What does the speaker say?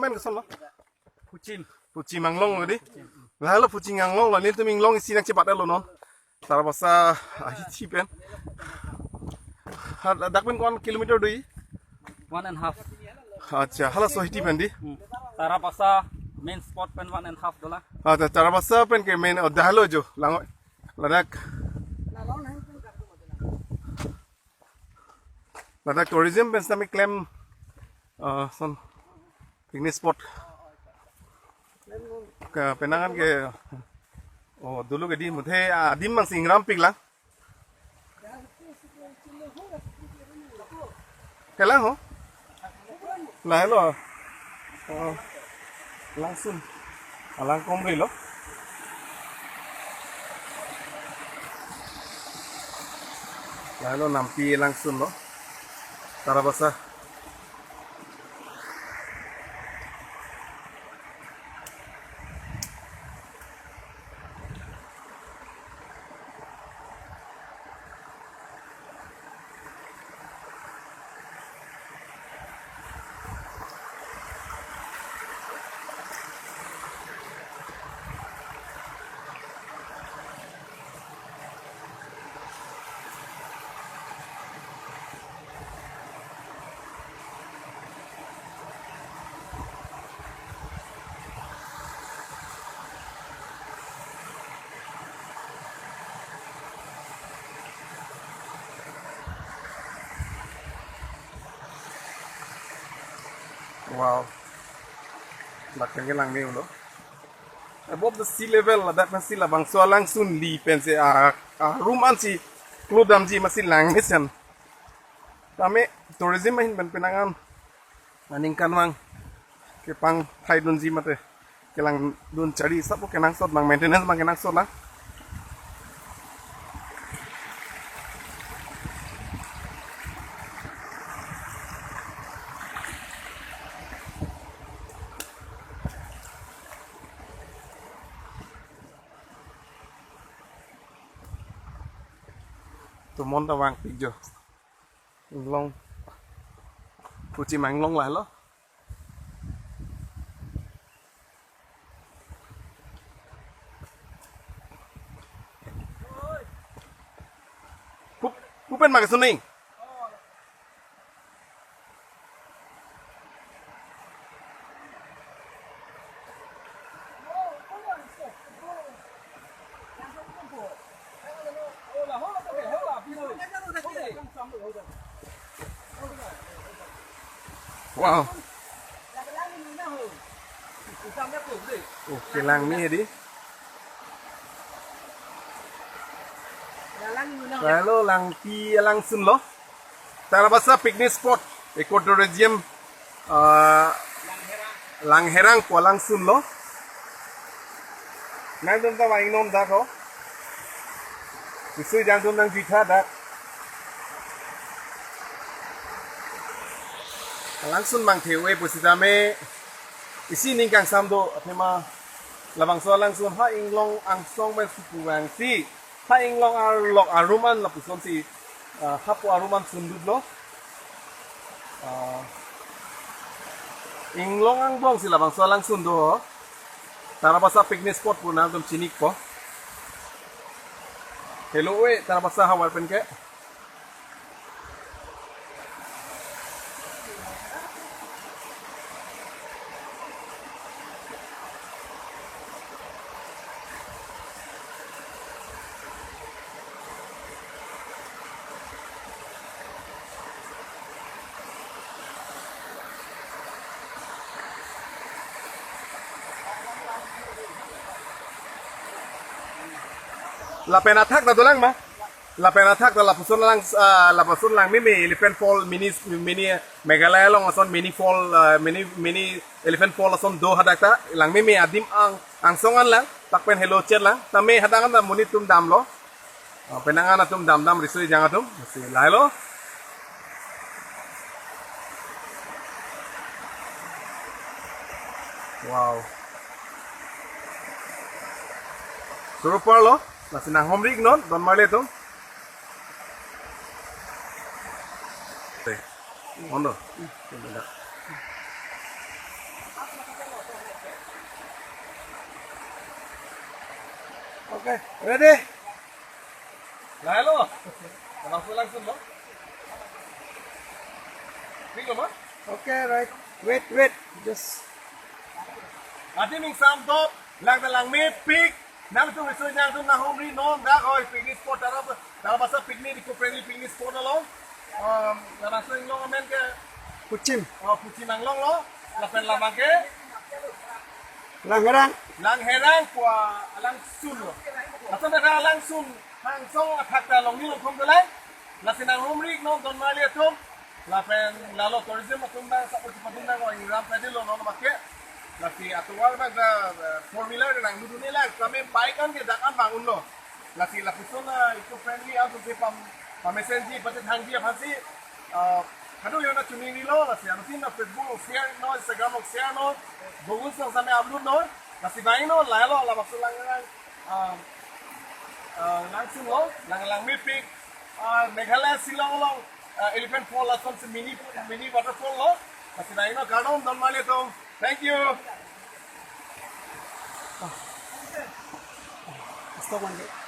men keson lo. Pucin. Puci manglong lo di. Lalu puci nganglong lo ni tu minglong isi nak cepat lo non. Tara basa hici pen. Dak pen kon kilometer doi. 1.5. Acha hala so hiti pen di. Tara pasa main spot pen $1.5. Acha tara basa pen ke main dah lo jo lango. Ladak. Ladak tourism pen sami claim son picnic spot. Ke penangan ke oh dulu ke di muthe adim mang singram pik lang. Kelang ho? Lah lo. Oh. Langsung. Alang komri lo. Lah lo nampi langsung lo. Tara basa. Wow. Lakang lang ni ulo. Above the sea level, that masih labang so langsung li pense ruman si kludam ji masih lang nisan. Kami tourism mahin ben penangan maningkan wang kepang thai dun ji mate kelang dun cari sapu kenang sot mang maintenance mang kenang sot lah. Tụi món tao vàng bây giờ long phụ chỉ mang long lại lo Phúc bên mà cái xuân ninh wow. Cái làng mi đi. Lalu lang pi langsung lo. Tara basa picnic spot, ecotourism lang herang po langsung lo. Nang dun ta waing nom dak ho. Isu jang dun nang jitha dak. Langsung mang thewe positame isi ningkang samdo athema labang so langsung ha inglong angsong men supuwang si ha inglong lok aruman lapuson si hapo aruman sundud lo inglong ang bong si labang so langsung do tara basa picnic spot po na dum chinik po hello we tara basa hawar pen ke La pena thak na dolang ma la pena thak la puson lang mini elephant fall mini Meghalaya long ason mini fall mini elephant fall ason do hadakta lang mimi adim ang songan lang takpen hello chat lang tame hadangan na munit tum dam lo penangan na tum dam risui jangan tum mesti lailo wow super lo masih nang homrik non don male tu Ondo Okay, ready? Lalu, langsung langsung lo. Tinggal lo. Okay, right. Wait. Just. Ati ming sam top, lang lang me pick. Nang tu misu yang tu na homri non dah koi picnic spot darab basa picnic eco friendly picnic spot lo. Langsung lo men ke Kucing. pucin nang long lo. Lapen lama ke Langgarang. lang herang kwa lang sun lo. Atau dah lang sun hang song atak dah long ni long kom dalai. Lasin nang homri non don mali atom. Lapen lalo tourism atom dah saput patung dah koi ram tadi lo non make. Lasi atual baga formula nang dulu ni lah kami baikan ke dakan bangun lo. Lasi lapisona eco friendly aku ke pamesen ji patet hang dia pasi kado yo na chuni ni lo lasi anu tin na Facebook share no Instagram share no Google sang sampai upload no lasi bain no lalo la maksud lang langsung lo lang mipik Meghalaya Silong lo elephant fall langsung mini waterfall lo lasi bain no kadon don male to. Thank you. Stop one.